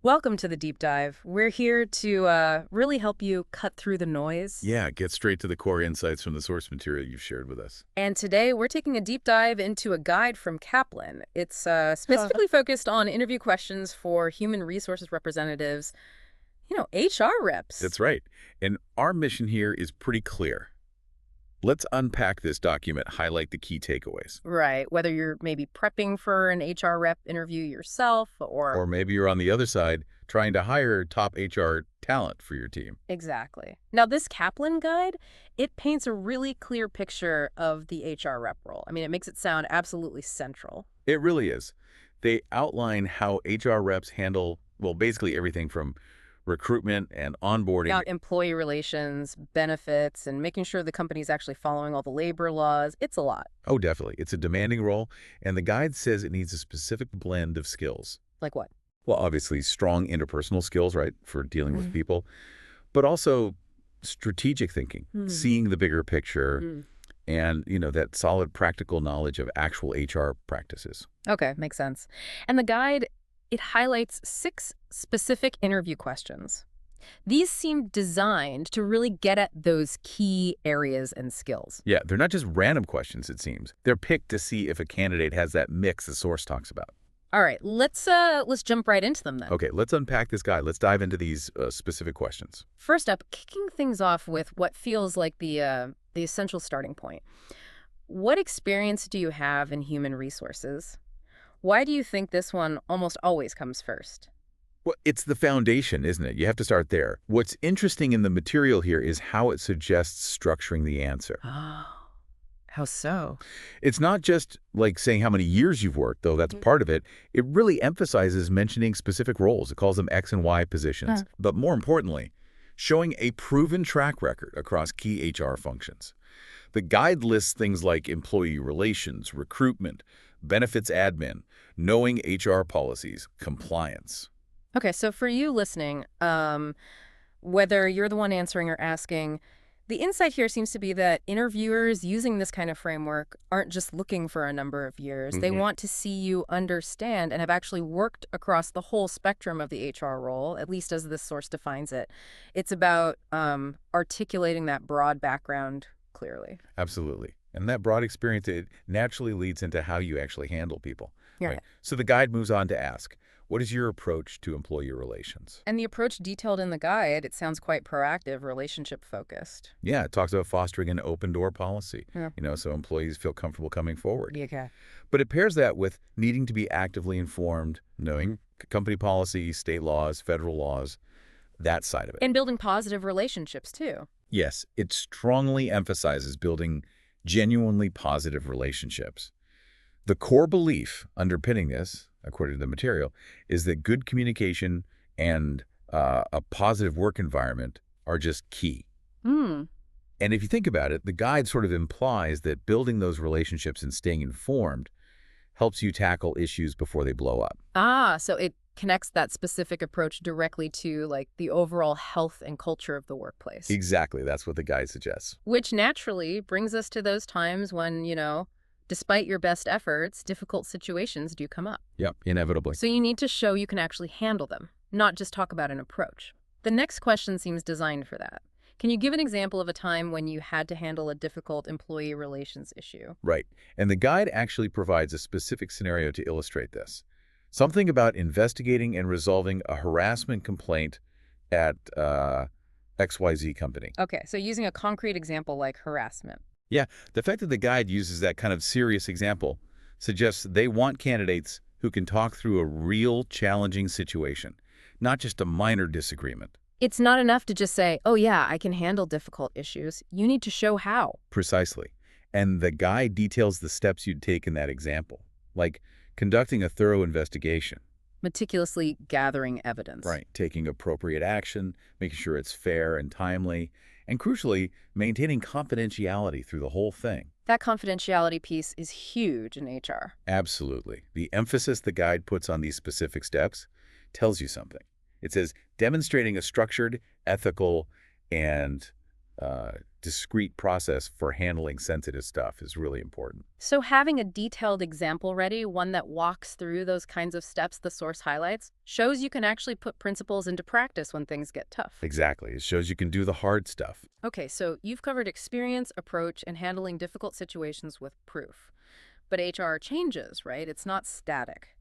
Welcome to the deep dive. We're here to really help you cut through the noise. Yeah, get straight to the core insights from the source material you've shared with us. And today we're taking a deep dive into a guide from Kaplan. It's Huh. specifically focused on interview questions for human resources representatives, HR reps. That's right. And our mission here is pretty clear. Let's unpack this document, highlight the key takeaways. Right. Whether you're maybe prepping for an HR rep interview yourself or Or maybe you're on the other side trying to hire top HR talent for your team. exactly. Now, this Kaplan guide, it paints a really clear picture of the HR rep role. I mean, it makes it sound absolutely central. It really is. They outline how HR reps handle, well, basically everything from recruitment and onboarding. About employee relations, benefits, and making sure the company's actually following all the labor laws. It's a lot. Oh, definitely. It's a demanding role, and the guide says it needs a specific blend of skills. Like what? Well, obviously, strong interpersonal skills, right, for dealing with Mhm. people, but also strategic thinking, Hmm. seeing the bigger picture, Mm. and, that solid practical knowledge of actual HR practices. Okay, makes sense. And the guide, it highlights 6 specific interview questions. These seem designed to really get at those key areas and skills. Yeah, they're not just random questions, it seems. They're picked to see if a candidate has that mix the source talks about. All right, let's jump right into them then. Okay, let's unpack this guide. Let's dive into these specific questions. First up, kicking things off with what feels like the essential starting point. What experience do you have in human resources? Why do you think this one almost always comes first? Well, it's the foundation, isn't it? You have to start there. What's interesting in the material here is how it suggests structuring the answer. Oh, how so? It's not just like saying how many years you've worked, though that's part of it. It really emphasizes mentioning specific roles. It calls them X and Y Huh. positions. But more importantly, showing a proven track record across key HR functions. The guide lists things like employee relations, recruitment, benefits admin, knowing HR policies, compliance. Okay, so for you listening, whether you're the one answering or asking, the insight here seems to be that interviewers using this kind of framework aren't just looking for a number of years. They Mhm. want to see you understand and have actually worked across the whole spectrum of the HR role, at least as this source defines it. It's about articulating that broad background clearly. Absolutely. And that broad experience, it naturally leads into how you actually handle people. Yeah. Right. So the guide moves on to ask, what is your approach to employee relations? And the approach detailed in the guide, it sounds quite proactive, relationship focused. Yeah, it talks about fostering an open door policy, Yeah. so employees feel comfortable coming forward. Yeah, okay. But it pairs that with needing to be actively informed, knowing company policy, state laws, federal laws, that side of it. And building positive relationships too. Yes, it strongly emphasizes building genuinely positive relationships. The core belief underpinning this, according to the material, is that good communication and a positive work environment are just key. Hmm. And if you think about it, the guide sort of implies that building those relationships and staying informed helps you tackle issues before they blow up. Ah, so it connects that specific approach directly to like the overall health and culture of the workplace. Exactly, that's what the guide suggests. Which naturally brings us to those times when, despite your best efforts, difficult situations do come up. Yep, inevitably. So you need to show you can actually handle them, not just talk about an approach. The next question seems designed for that. Can you give an example of a time when you had to handle a difficult employee relations issue? Right. And the guide actually provides a specific scenario to illustrate this. Something about investigating and resolving a harassment complaint at XYZ company. Okay, so using a concrete example like harassment. Yeah, the fact that the guide uses that kind of serious example suggests they want candidates who can talk through a real challenging situation, not just a minor disagreement. It's not enough to just say, oh yeah, I can handle difficult issues. You need to show how. Precisely. And the guide details the steps you'd take in that example, like conducting a thorough investigation. Meticulously gathering evidence. Right. Taking appropriate action, making sure it's fair and timely, and crucially, maintaining confidentiality through the whole thing. That confidentiality piece is huge in HR. Absolutely. The emphasis the guide puts on these specific steps tells you something. It says demonstrating a structured, ethical, and discrete process for handling sensitive stuff is really important. So having a detailed example ready, one that walks through those kinds of steps the source highlights, shows you can actually put principles into practice when things get tough. Exactly. It shows you can do the hard stuff. Okay, so you've covered experience, approach, and handling difficult situations with proof. But HR changes, right? It's not static.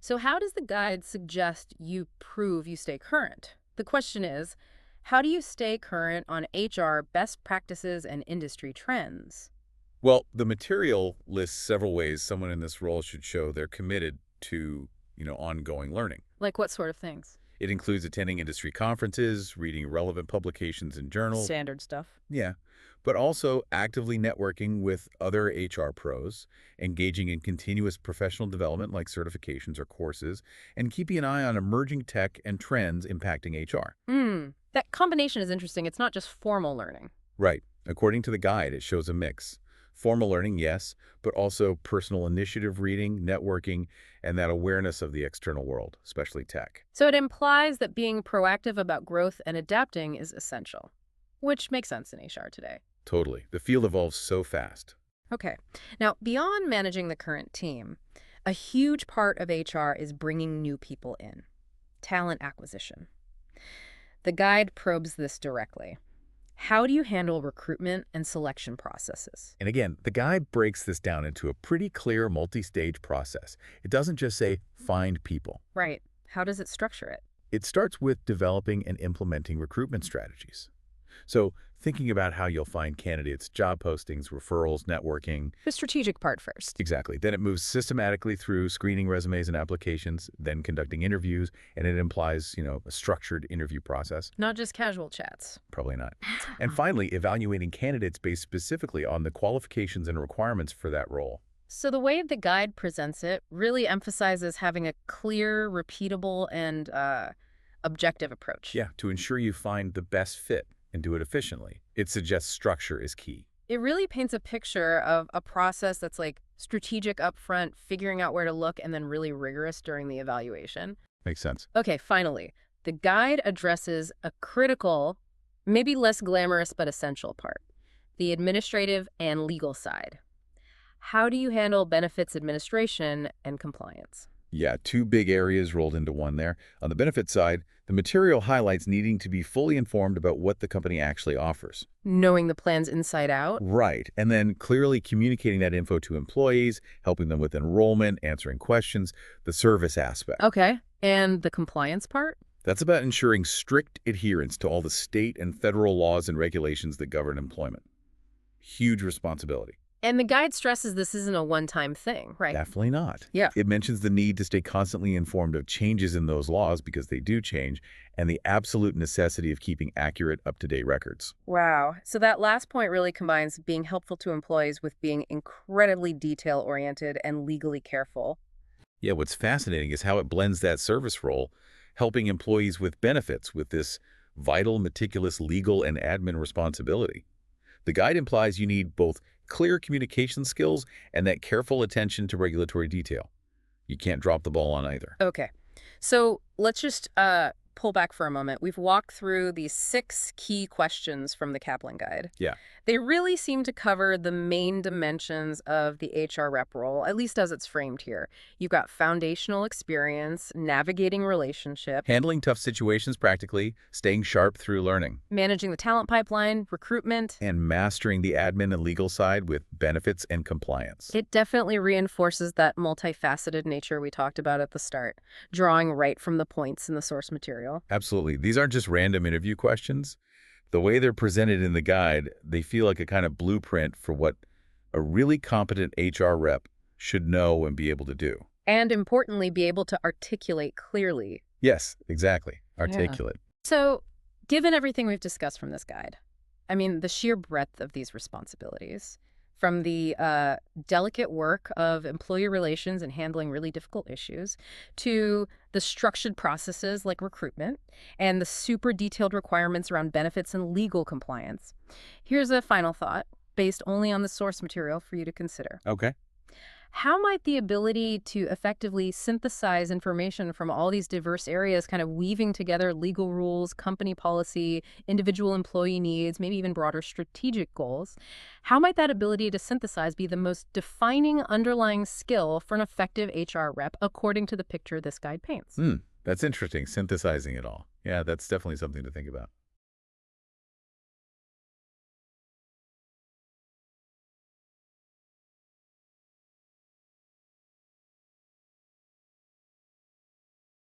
So how does the guide suggest you prove you stay current? The question is, how do you stay current on HR best practices and industry trends? Well, the material lists several ways someone in this role should show they're committed to, ongoing learning. Like what sort of things? It includes attending industry conferences, reading relevant publications and journals. Standard stuff. Yeah, but also actively networking with other HR pros, engaging in continuous professional development like certifications or courses, and keeping an eye on emerging tech and trends impacting HR. That combination is interesting. It's not just formal learning. Right. According to the guide, it shows a mix. Formal learning, yes, but also personal initiative reading, networking, and that awareness of the external world, especially tech. So it implies that being proactive about growth and adapting is essential, which makes sense in HR today. Totally. The field evolves so fast. Okay. Now, beyond managing the current team, a huge part of HR is bringing new people in. Talent acquisition. The guide probes this directly. How do you handle recruitment and selection processes? And again, the guide breaks this down into a pretty clear multi-stage process. It doesn't just say, find people. Right. How does it structure it? It starts with developing and implementing recruitment strategies. So thinking about how you'll find candidates, job postings, referrals, networking. The strategic part first. Exactly. Then it moves systematically through screening resumes and applications, then conducting interviews, and it implies, a structured interview process. Not just casual chats. Probably not. And finally, evaluating candidates based specifically on the qualifications and requirements for that role. So the way the guide presents it really emphasizes having a clear, repeatable, and objective approach. Yeah, to ensure you find the best fit and do it efficiently. It suggests structure is key. It really paints a picture of a process that's like strategic upfront, figuring out where to look, and then really rigorous during the evaluation. Makes sense. Okay, finally, the guide addresses a critical, maybe less glamorous but essential part, the administrative and legal side. How do you handle benefits administration and compliance? Yeah, two big areas rolled into one there. On the benefit side, the material highlights needing to be fully informed about what the company actually offers. Knowing the plans inside out? Right, and then clearly communicating that info to employees, helping them with enrollment, answering questions, the service aspect. Okay, and the compliance part? That's about ensuring strict adherence to all the state and federal laws and regulations that govern employment. Huge responsibility. And the guide stresses this isn't a one-time thing, right? Definitely not. Yeah. It mentions the need to stay constantly informed of changes in those laws because they do change, and the absolute necessity of keeping accurate, up-to-date records. Wow. So that last point really combines being helpful to employees with being incredibly detail-oriented and legally careful. Yeah, what's fascinating is how it blends that service role, helping employees with benefits with this vital, meticulous legal and admin responsibility. The guide implies you need both clear communication skills and that careful attention to regulatory detail. You can't drop the ball on either. Okay. So let's just pull back for a moment. We've walked through these 6 key questions from the Kaplan Guide. Yeah. They really seem to cover the main dimensions of the HR rep role, at least as it's framed here. You've got foundational experience, navigating relationships, Handling tough situations practically, staying sharp through learning, managing the talent pipeline, recruitment. and mastering the admin and legal side with benefits and compliance. It definitely reinforces that multifaceted nature we talked about at the start, drawing right from the points in the source material. Absolutely. These aren't just random interview questions. The way they're presented in the guide, they feel like a kind of blueprint for what a really competent HR rep should know and be able to do. And importantly, be able to articulate clearly. Yes, exactly. Articulate. So, given everything we've discussed from this guide, I mean, the sheer breadth of these responsibilities, from the delicate work of employee relations and handling really difficult issues, to the structured processes like recruitment, and the super detailed requirements around benefits and legal compliance. Here's a final thought, based only on the source material for you to consider. Okay. How might the ability to effectively synthesize information from all these diverse areas, kind of weaving together legal rules, company policy, individual employee needs, maybe even broader strategic goals, how might that ability to synthesize be the most defining underlying skill for an effective HR rep, according to the picture this guide paints? Hmm, that's interesting, synthesizing it all. Yeah, that's definitely something to think about.